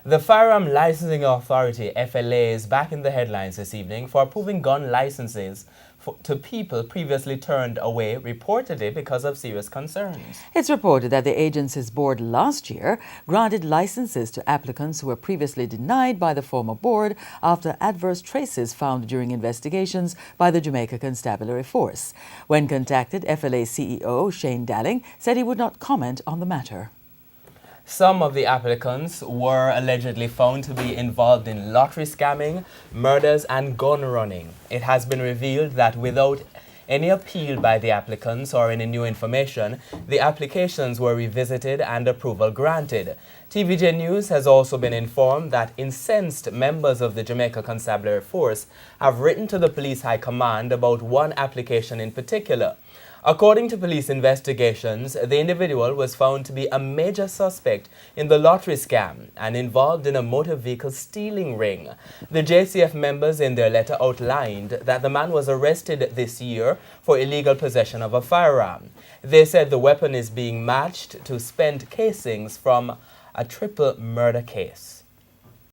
The Firearm Licensing Authority, FLA, is back in the headlines this evening for approving gun licenses to people previously turned away, reportedly because of serious concerns. It's reported that the agency's board last year granted licenses to applicants who were previously denied by the former board after adverse traces found during investigations by the Jamaica Constabulary Force. When contacted, FLA CEO Shane Dalling said he would not comment on the matter. Some of the applicants were allegedly found to be involved in lottery scamming, murders and gun running. It has been revealed that without any appeal by the applicants or any new information, the applications were revisited and approval granted. TVJ News has also been informed that incensed members of the Jamaica Constabulary Force have written to the Police High Command about one application in particular. According to police investigations, the individual was found to be a major suspect in the lottery scam and involved in a motor vehicle stealing ring. The JCF members in their letter outlined that the man was arrested this year for illegal possession of a firearm. They said the weapon is being matched to spent casings from a triple murder case.